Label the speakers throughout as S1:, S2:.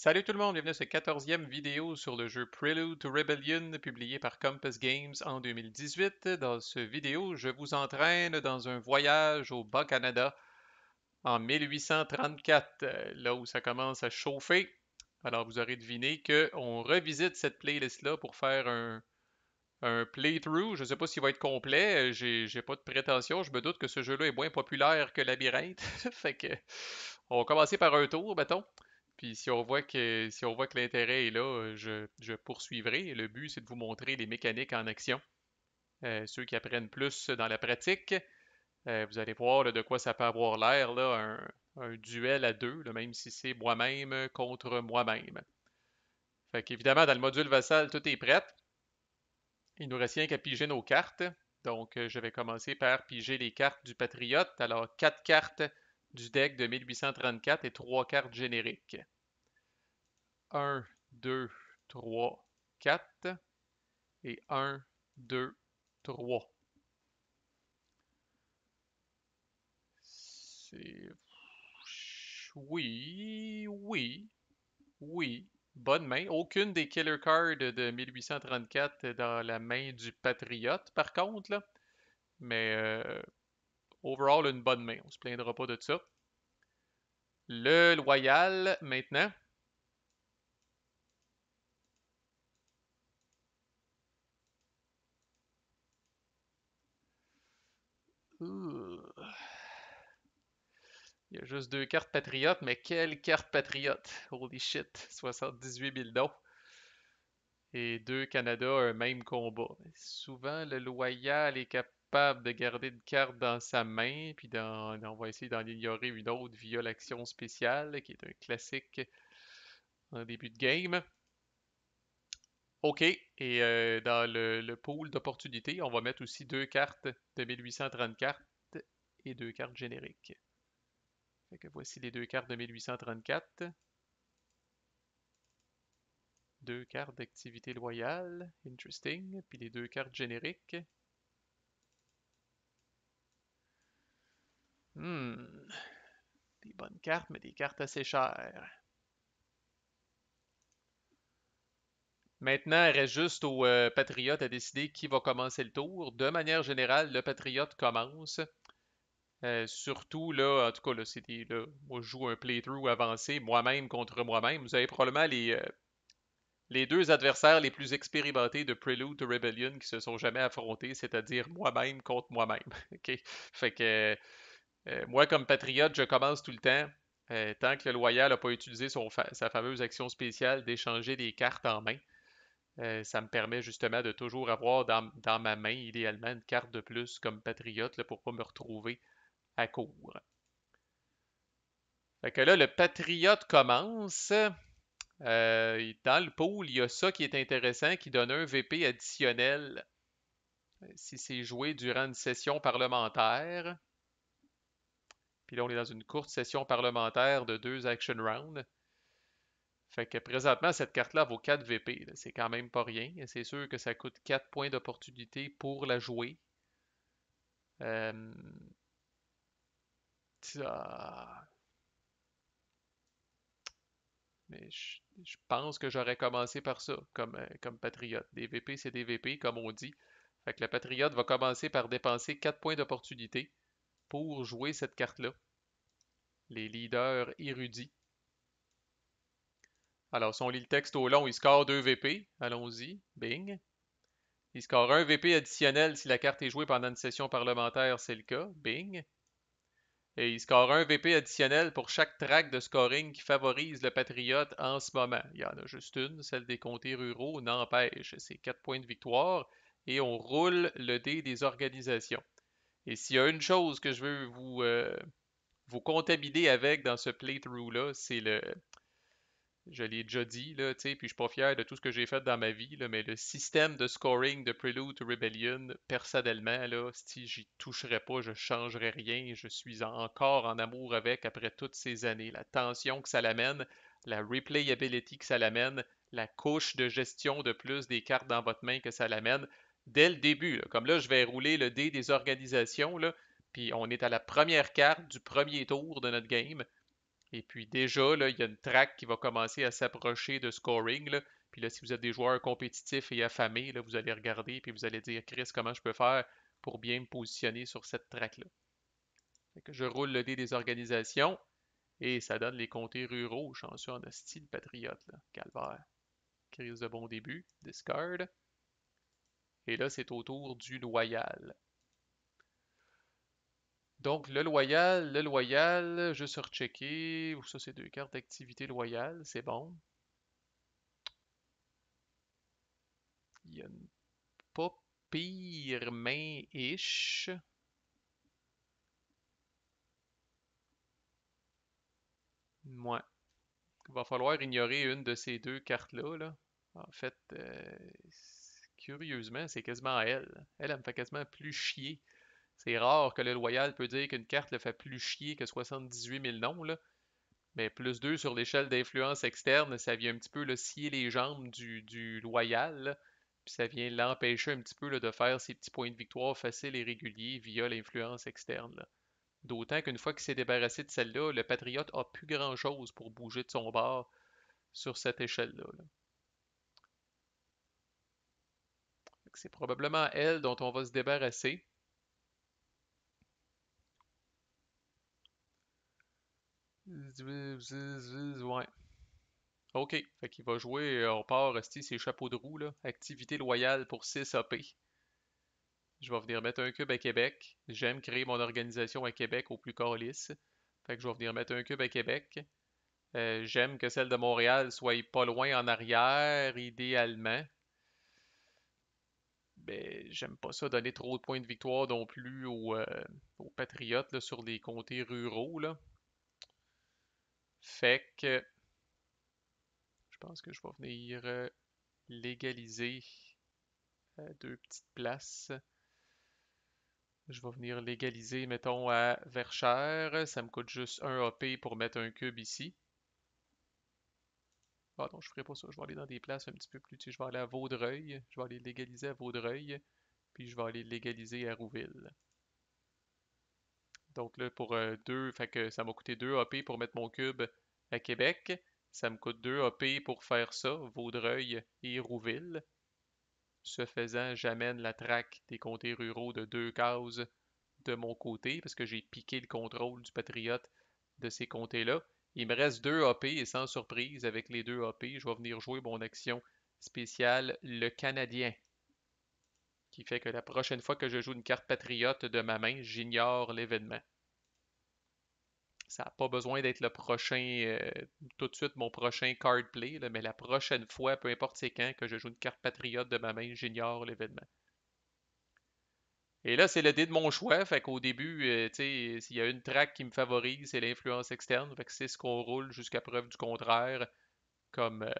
S1: Salut tout le monde, bienvenue à cette 14e vidéo sur le jeu Prelude to Rebellion publié par Compass Games en 2018. Dans cette vidéo, je vous entraîne dans un voyage au Bas-Canada en 1834, là où ça commence à chauffer. Alors vous aurez deviné qu'on revisite cette playlist-là pour faire un playthrough. Je ne sais pas s'il va être complet, j'ai pas de prétention. Je me doute que ce jeu-là est moins populaire que Labyrinthe. Fait que on va commencer par un tour, mettons. Puis si on voit que l'intérêt est là, je poursuivrai. Le but, c'est de vous montrer les mécaniques en action. Ceux qui apprennent plus dans la pratique, vous allez voir là, de quoi ça peut avoir l'air, là, un duel à deux, là, même si c'est moi-même contre moi-même. Fait qu'évidemment, dans le module vassal, tout est prêt. Il nous reste rien qu'à piger nos cartes. Donc, je vais commencer par piger les cartes du Patriote. Alors, 4 cartes du deck de 1834 et 3 cartes génériques. Un, 2, 3, 4 et un, 2, 3. C'est... Oui, oui, oui. Bonne main. Aucune des killer cards de 1834 dans la main du Patriote, par contre, là. Mais overall, une bonne main. On se plaindra pas de ça. Le loyal, maintenant. Ouh. Il y a juste deux cartes patriotes, mais quelle carte patriote? Holy shit, 78 000 dons. Et deux Canada, un même combat. Souvent, le loyal est capable de garder une carte dans sa main, puis on va essayer d'en ignorer une autre via l'action spéciale, qui est un classique en début de game. OK, et dans le pool d'opportunités, on va mettre aussi deux cartes de 1834 et deux cartes génériques. Fait que voici les deux cartes de 1834. Deux cartes d'activité loyale, interesting. Puis les deux cartes génériques. Hmm, des bonnes cartes, mais des cartes assez chères. Maintenant, il reste juste au Patriote à décider qui va commencer le tour. De manière générale, le Patriote commence. Surtout là, en tout cas, là, là, moi je joue un playthrough avancé, moi-même contre moi-même. Vous avez probablement les deux adversaires les plus expérimentés de Prelude to Rebellion qui se sont jamais affrontés, c'est-à-dire moi-même contre moi-même. OK? Fait que moi, comme patriote, je commence tout le temps, tant que le loyal n'a pas utilisé sa fameuse action spéciale d'échanger des cartes en main. Ça me permet justement de toujours avoir dans ma main, idéalement, une carte de plus comme patriote là, pour pas me retrouver à court. Fait que là, le patriote commence. Dans le pool, il y a ça qui est intéressant, qui donne un VP additionnel si c'est joué durant une session parlementaire. Puis là, on est dans une courte session parlementaire de deux action rounds. Fait que présentement, cette carte-là vaut 4 VP. C'est quand même pas rien. C'est sûr que ça coûte 4 points d'opportunité pour la jouer. Euh, ça- Mais je pense que j'aurais commencé par ça, comme Patriote. Des VP, c'est des VP, comme on dit. Fait que le Patriote va commencer par dépenser 4 points d'opportunité pour jouer cette carte-là. Les leaders érudits. Alors, si on lit le texte au long, il score 2 VP. Allons-y. Bing. Il score un VP additionnel si la carte est jouée pendant une session parlementaire, c'est le cas. Bing. Et il score un VP additionnel pour chaque track de scoring qui favorise le Patriote en ce moment. Il y en a juste une, celle des comtés ruraux, n'empêche. C'est 4 points de victoire. Et on roule le dé des organisations. Et s'il y a une chose que je veux vous comptabiliser avec dans ce playthrough-là, c'est je l'ai déjà dit, là, tu sais, puis je suis pas fier de tout ce que j'ai fait dans ma vie, là, mais le système de scoring de Prelude to Rebellion, personnellement, là, si j'y toucherais pas, je changerais rien. Je suis encore en amour avec après toutes ces années. La tension que ça l'amène, la replayability que ça l'amène, la couche de gestion de plus des cartes dans votre main que ça l'amène. Dès le début, là, comme là, je vais rouler le dé des organisations, là, puis on est à la première carte du premier tour de notre game. Et puis déjà, là, il y a une track qui va commencer à s'approcher de scoring, là. Puis là, si vous êtes des joueurs compétitifs et affamés, là, vous allez regarder puis vous allez dire, Chris, comment je peux faire pour bien me positionner sur cette track-là. Fait que je roule le dé des organisations et ça donne les comtés ruraux. Chanceux en style patriote, là. Calvaire. Crise de bon début. Discard. Et là, c'est au tour du loyal. Donc, le loyal, juste rechecker. Ça, c'est deux cartes d'activité loyale. C'est bon. Il y a une pas pire main-ish. Ouais. Il va falloir ignorer une de ces deux cartes-là, là. En fait, curieusement, c'est quasiment elle. Elle me fait quasiment plus chier. C'est rare que le loyal peut dire qu'une carte le fait plus chier que 78 000 noms, là. Mais plus 2 sur l'échelle d'influence externe, ça vient un petit peu là, scier les jambes du loyal, là. Puis ça vient l'empêcher un petit peu là, de faire ses petits points de victoire faciles et réguliers via l'influence externe, là. D'autant qu'une fois qu'il s'est débarrassé de celle-là, le Patriote a plus grand-chose pour bouger de son bord sur cette échelle-là, là. Fait que c'est probablement elle dont on va se débarrasser. Ouais. OK. Fait qu'il va jouer, on part, rester ses chapeaux de roue, là. Activité loyale pour 6 AP. Je vais venir mettre un cube à Québec. J'aime créer mon organisation à Québec au plus calice. Fait que je vais venir mettre un cube à Québec. J'aime que celle de Montréal soit pas loin en arrière, idéalement. Ben, j'aime pas ça donner trop de points de victoire non plus aux Patriotes là, sur les comtés ruraux, là. Fait que je pense que je vais venir légaliser deux petites places. Je vais venir légaliser, mettons, à Verchères. Ça me coûte juste un AP pour mettre un cube ici. Ah non, je ferai pas ça. Je vais aller dans des places un petit peu plus. Tu sais, je vais aller à Vaudreuil. Je vais aller légaliser à Vaudreuil. Puis je vais aller légaliser à Rouville. Donc là, pour 2, fait que ça m'a coûté 2 AP pour mettre mon cube à Québec. Ça me coûte 2 AP pour faire ça, Vaudreuil et Rouville. Ce faisant, j'amène la traque des comtés ruraux de 2 cases de mon côté, parce que j'ai piqué le contrôle du Patriote de ces comtés-là. Il me reste 2 AP et sans surprise, avec les 2 AP, je vais venir jouer mon action spéciale, le Canadien, qui fait que la prochaine fois que je joue une carte Patriote de ma main, j'ignore l'événement. Ça n'a pas besoin d'être le prochain, tout de suite mon prochain card play, là, mais la prochaine fois, peu importe c'est quand, que je joue une carte Patriote de ma main, j'ignore l'événement. Et là, c'est le dé de mon choix. Fait qu'au début, tu sais, s'il y a une track qui me favorise, c'est l'influence externe. Fait que c'est ce qu'on roule jusqu'à preuve du contraire comme,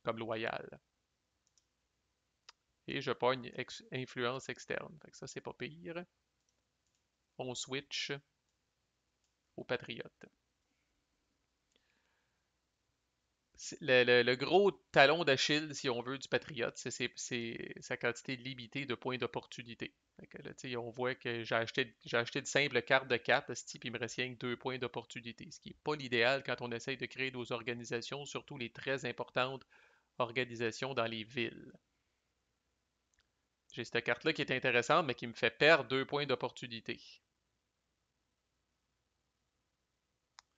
S1: comme loyal. Et je pogne influence externe. Fait que ça, c'est pas pire. On switch au patriote. Le gros talon d'Achille, si on veut, du Patriote, c'est sa quantité limitée de points d'opportunité. Fait que là, on voit que j'ai acheté de simples cartes de 4, puis il me reste rien que 2 points d'opportunité, ce qui n'est pas l'idéal quand on essaye de créer nos organisations, surtout les très importantes organisations dans les villes. J'ai cette carte-là qui est intéressante, mais qui me fait perdre 2 points d'opportunité.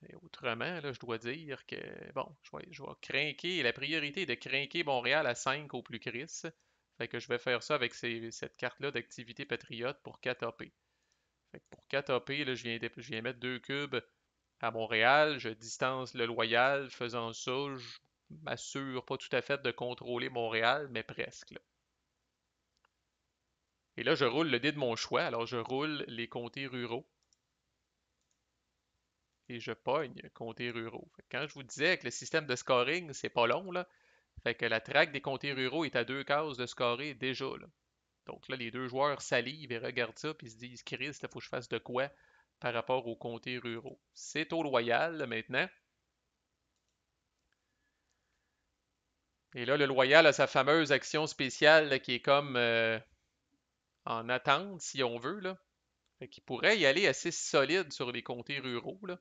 S1: Et autrement, là, je dois dire que, bon, je vais craquer. La priorité est de craquer Montréal à 5 au plus Chris. Fait que je vais faire ça avec cette carte-là d'activité patriote pour 4 AP. Fait que pour 4 AP, là, je viens mettre 2 cubes à Montréal. Je distance le loyal. Faisant ça, je m'assure pas tout à fait de contrôler Montréal, mais presque, là. Et là, je roule le dé de mon choix. Alors, je roule les comtés ruraux. Et je pogne comtés ruraux. Fait que quand je vous disais que le système de scoring, c'est pas long, là, fait que la traque des comtés ruraux est à 2 cases de scorer déjà, là. Donc là, les deux joueurs salivent et regardent ça, puis se disent, Christ, il faut que je fasse de quoi par rapport aux comtés ruraux. C'est au loyal, là, maintenant. Et là, le loyal a sa fameuse action spéciale là, qui est comme en attente, si on veut, là. Fait qu'il pourrait y aller assez solide sur les comtés ruraux, là.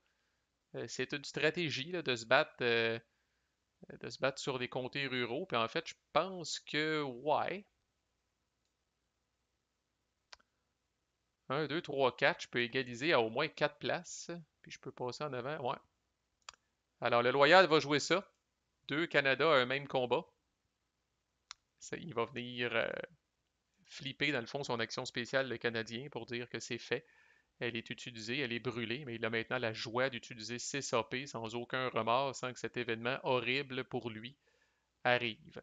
S1: C'est une stratégie là, de se battre sur les comtés ruraux. Puis en fait, je pense que, ouais, un 2 3 4 je peux égaliser à au moins 4 places. Puis je peux passer en avant. Ouais. Alors, le Loyal va jouer ça. Deux Canada à un même combat. Il va venir flipper, dans le fond, son action spéciale, le Canadien, pour dire que c'est fait. Elle est utilisée, elle est brûlée, mais il a maintenant la joie d'utiliser 6 AP sans aucun remords, sans que cet événement horrible pour lui arrive.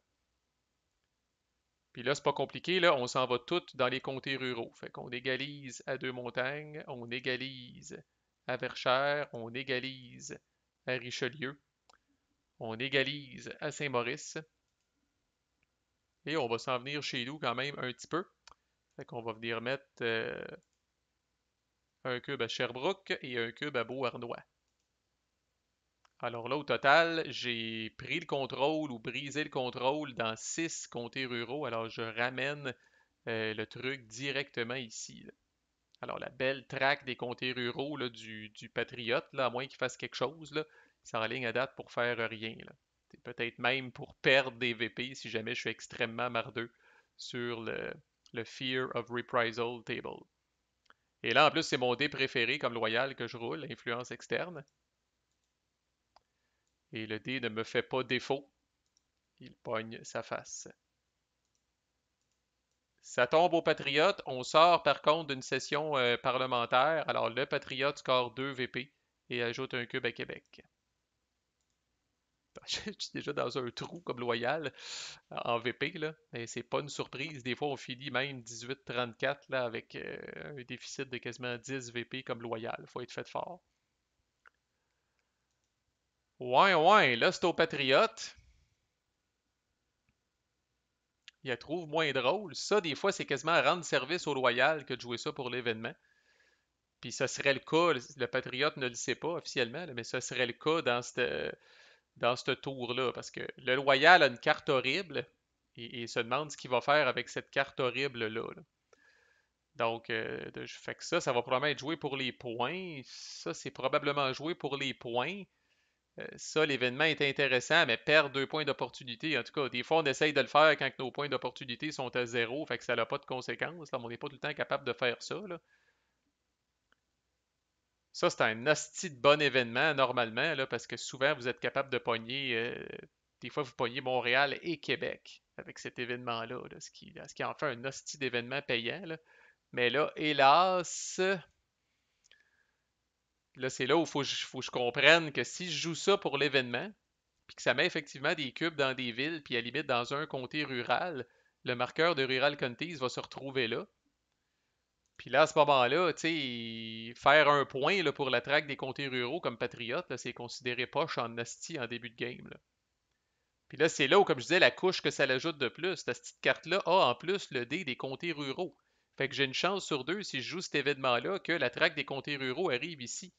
S1: Puis là, c'est pas compliqué, là, on s'en va toutes dans les comtés ruraux. Fait qu'on égalise à Deux-Montagnes, on égalise à Verchères, on égalise à Richelieu, on égalise à Saint-Maurice, et on va s'en venir chez nous quand même un petit peu. Fait qu'on va venir mettre un cube à Sherbrooke et un cube à Beauharnois. Alors là, au total, j'ai pris le contrôle ou brisé le contrôle dans 6 comtés ruraux. Alors je ramène le truc directement ici, là. Alors la belle traque des comtés ruraux là, du Patriote, là, à moins qu'il fasse quelque chose, là, il s'enligne à date pour faire rien, là. Peut-être même pour perdre des VP si jamais je suis extrêmement mardeux sur le Fear of Reprisal table. Et là, en plus, c'est mon dé préféré comme loyal que je roule, influence externe. Et le dé ne me fait pas défaut. Il pogne sa face. Ça tombe au Patriote. On sort par contre d'une session parlementaire. Alors le Patriote score 2 VP et ajoute un cube à Québec. Je suis déjà dans un trou comme loyal en VP, là. Mais c'est pas une surprise. Des fois, on finit même 18-34 là, avec un déficit de quasiment 10 VP comme loyal. Faut être fait fort. Ouais, ouais, là c'est au Patriote. Il la trouve moins drôle. Ça, des fois, c'est quasiment rendre service au loyal que de jouer ça pour l'événement. Puis ça serait le cas, le Patriote ne le sait pas officiellement, là, mais ça serait le cas dans ce tour-là, parce que le loyal a une carte horrible et se demande ce qu'il va faire avec cette carte horrible-là, là. Donc, fait que ça va probablement être joué pour les points. Ça, c'est probablement joué pour les points. Ça, l'événement est intéressant, mais perd 2 points d'opportunité. En tout cas, des fois, on essaye de le faire quand nos points d'opportunité sont à zéro, fait que ça n'a pas de conséquences. Là, on n'est pas tout le temps capable de faire ça, là. Ça, c'est un hostie de bon événement, normalement, là, parce que souvent, vous êtes capable de pogner. Des fois, vous pognez Montréal et Québec avec cet événement-là, là, ce qui en fait un hostie d'événement payant, là. Mais là, hélas, là, c'est là où faut que je comprenne que si je joue ça pour l'événement, puis que ça met effectivement des cubes dans des villes, puis à la limite dans un comté rural, le marqueur de Rural Counties va se retrouver là. Puis là, à ce moment-là, tu sais, faire un point là, pour la traque des comtés ruraux comme patriote, là, c'est considéré poche en asti en début de game, là. Puis là, c'est là où, comme je disais, la couche que ça l'ajoute de plus. Cette petite carte-là a en plus le dé des comtés ruraux. Fait que j'ai une chance sur deux, si je joue cet événement-là, que la traque des comtés ruraux arrive ici.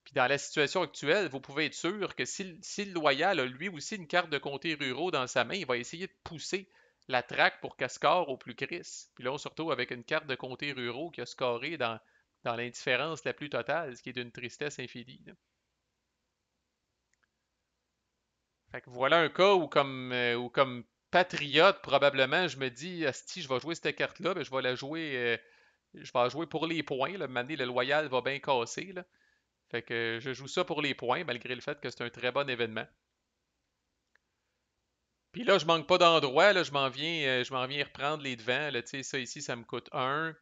S1: Puis dans la situation actuelle, vous pouvez être sûr que si le loyal a lui aussi une carte de comtés ruraux dans sa main, il va essayer de pousser la traque pour qu'elle score au plus Chris. Puis là, on se retrouve avec une carte de comtés ruraux qui a scoré dans l'indifférence la plus totale, ce qui est d'une tristesse infinie, là. Fait que voilà un cas où comme patriote, probablement, je me dis, si je vais jouer cette carte-là, ben, je vais la jouer, je vais la jouer pour les points. Là. Mané, le loyal va bien casser, là. Fait que je joue ça pour les points, malgré le fait que c'est un très bon événement. Puis là, je manque pas d'endroit, là, je m'en viens reprendre les devants, là, tu sais, ça ici, ça me coûte un.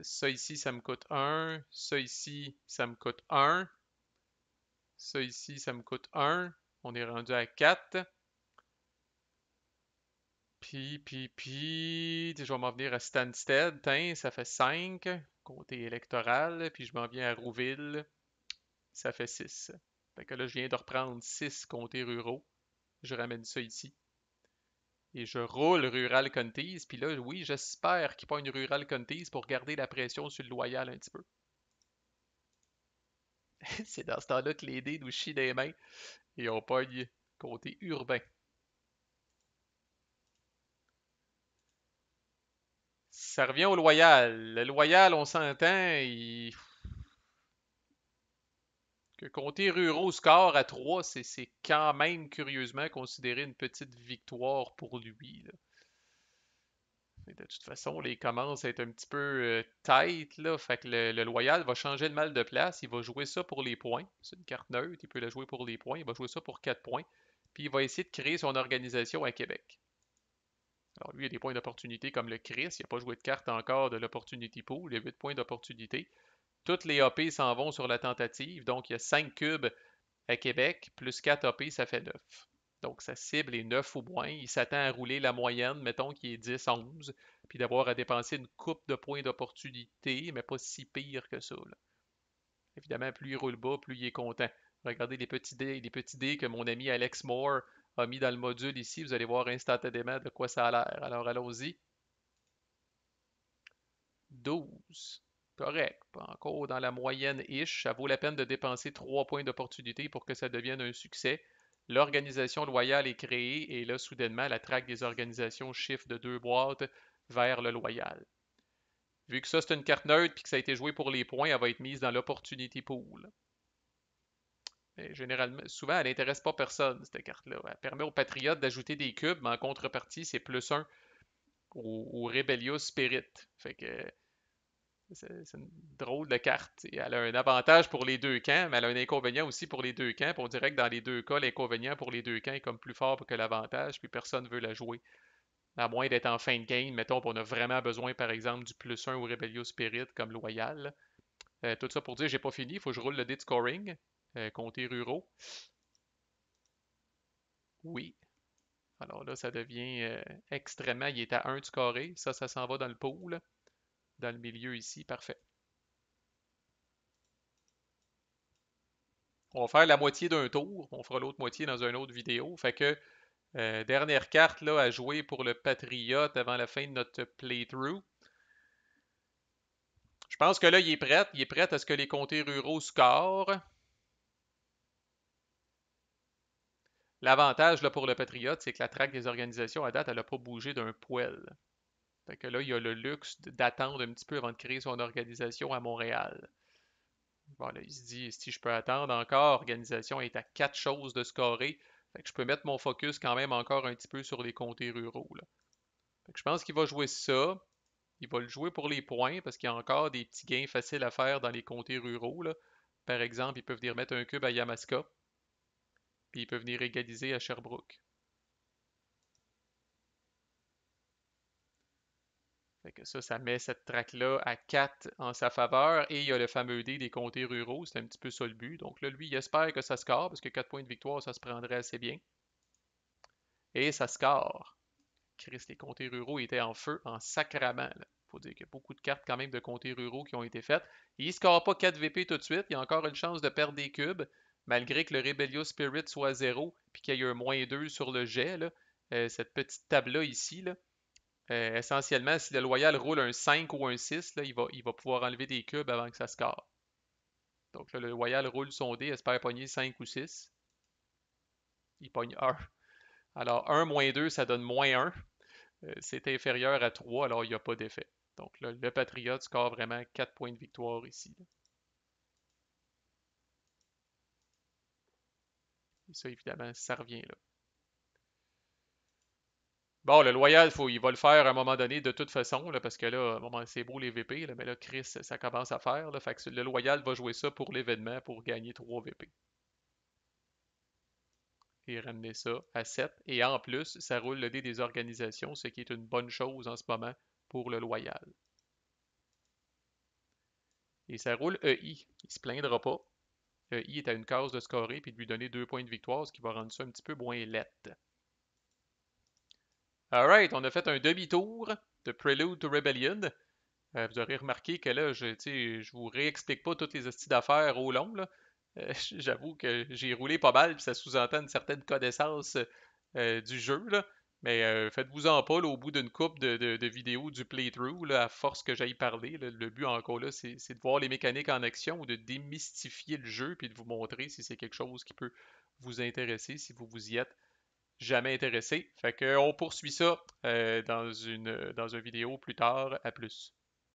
S1: Ça ici, ça me coûte un. Ça ici, ça me coûte un. Ça ici, ça me coûte un. On est rendu à 4. Je vais m'en venir à Stansted, tiens, ça fait 5. Comté électoral. Puis je m'en viens à Rouville, ça fait 6. Fait que là, je viens de reprendre 6 comtés ruraux. Je ramène ça ici. Et je roule Rural Counties. Puis là, oui, j'espère qu'il pogne Rural Counties pour garder la pression sur le loyal un petit peu. C'est dans ce temps-là que les dés nous chient des mains et on pogne côté urbain. Ça revient au loyal. Le loyal, on s'entend, Que Comté Ruraux score à 3, c'est quand même curieusement considéré une petite victoire pour lui, là. Et de toute façon, là, il commence à être un petit peu tight, là. Fait que le Loyal va changer le mal de place. Il va jouer ça pour les points. C'est une carte neutre, il peut la jouer pour les points. Il va jouer ça pour 4 points. Puis il va essayer de créer son organisation à Québec. Alors lui, il a des points d'opportunité comme le Chris. Il n'a pas joué de carte encore de l'Opportunity Pool. Il a 8 points d'opportunité. Toutes les AP s'en vont sur la tentative. Donc il y a 5 cubes à Québec, plus 4 AP, ça fait 9. Donc sa cible est 9 ou moins. Il s'attend à rouler la moyenne, mettons qu'il est 10-11, puis d'avoir à dépenser une coupe de points d'opportunité, mais pas si pire que ça, là. Évidemment, plus il roule bas, plus il est content. Regardez les petits dés que mon ami Alex Moore a mis dans le module ici. Vous allez voir instantanément de quoi ça a l'air. Alors allons-y. 12. Correct. Pas encore dans la moyenne-ish. Ça vaut la peine de dépenser 3 points d'opportunité pour que ça devienne un succès. L'organisation loyale est créée et là, soudainement, la traque des organisations chiffre de 2 boîtes vers le loyal. Vu que ça, c'est une carte neutre et que ça a été joué pour les points, elle va être mise dans l'opportunity pool. Mais généralement, souvent, elle n'intéresse pas personne, cette carte-là. Elle permet aux Patriotes d'ajouter des cubes, mais en contrepartie, c'est +1 au Rebellious Spirit. Fait que c'est une drôle de carte. Elle a un avantage pour les deux camps, mais elle a un inconvénient aussi pour les deux camps. Puis on dirait que dans les deux cas, l'inconvénient pour les deux camps est comme plus fort que l'avantage, puis personne ne veut la jouer. À moins d'être en fin de game, mettons qu'on a vraiment besoin, par exemple, du +1 au Rebellious Spirit comme loyal. Tout ça pour dire, j'ai pas fini, il faut que je roule le dé de scoring. Comté ruraux. Oui. Alors là, ça devient extrêmement. Il est à 1 du carré. Ça s'en va dans le pool. Dans le milieu ici. Parfait. On va faire la moitié d'un tour. On fera l'autre moitié dans une autre vidéo. Fait que dernière carte là, à jouer pour le Patriote avant la fin de notre playthrough. Je pense que là, il est prêt. Il est prêt à ce que les comtés ruraux scorent. L'avantage là, pour le Patriote, c'est que la traque des organisations à date, elle n'a pas bougé d'un poil. Fait que là, il a le luxe d'attendre un petit peu avant de créer son organisation à Montréal. Bon, là, il se dit, si je peux attendre encore, l'organisation est à 4 choses de scorer. Fait que je peux mettre mon focus quand même encore un petit peu sur les comtés ruraux, là. Fait que je pense qu'il va jouer ça. Il va le jouer pour les points parce qu'il y a encore des petits gains faciles à faire dans les comtés ruraux, là. Par exemple, il peut venir mettre un cube à Yamaska, puis il peut venir égaliser à Sherbrooke. Fait que ça met cette traque-là à 4 en sa faveur. Et il y a le fameux dé des comtés ruraux. C'est un petit peu ça le but. Donc là, lui, il espère que ça score parce que 4 points de victoire, ça se prendrait assez bien. Et ça score. Chris, les comtés ruraux étaient en feu, en sacrament. Il faut dire qu'il y a beaucoup de cartes quand même de comtés ruraux qui ont été faites. Il ne score pas 4 VP tout de suite. Il y a encore une chance de perdre des cubes, malgré que le Rebellious Spirit soit 0 puis qu'il y ait un -2 sur le jet. Là. Cette petite table-là ici, là, essentiellement, si le loyal roule un 5 ou un 6, là, il va pouvoir enlever des cubes avant que ça score. Donc là, le loyal roule son dé, espère pogner 5 ou 6. Il pogne 1. Alors 1 -2, ça donne -1. C'est inférieur à 3, alors il n'y a pas d'effet. Donc là, le Patriote score vraiment 4 points de victoire ici, là. Et ça, évidemment, ça revient là. Bon, le loyal, il va le faire à un moment donné de toute façon, là, parce que là, à un moment, c'est beau les VP, là, mais là, Chris, ça commence à faire. Là, fait que le loyal va jouer ça pour l'événement pour gagner 3 VP. Et ramener ça à 7. Et en plus, ça roule le dé des organisations, ce qui est une bonne chose en ce moment pour le loyal. Et ça roule EI. Il se plaindra pas. EI est à une case de scorer puis de lui donner 2 points de victoire, ce qui va rendre ça un petit peu moins lettre. Alright, on a fait un demi-tour de Prelude to Rebellion. Vous aurez remarqué que là, je vous réexplique pas toutes les hosties d'affaires au long, là. J'avoue que j'ai roulé pas mal, puis ça sous-entend une certaine connaissance du jeu, là. Mais faites-vous-en pas, là, au bout d'une coupe de vidéos du playthrough, là, à force que j'aille parler. Là, le but encore là, c'est de voir les mécaniques en action ou de démystifier le jeu, puis de vous montrer si c'est quelque chose qui peut vous intéresser, si vous vous y êtes jamais intéressé. Fait qu'on poursuit ça dans une vidéo plus tard. À plus.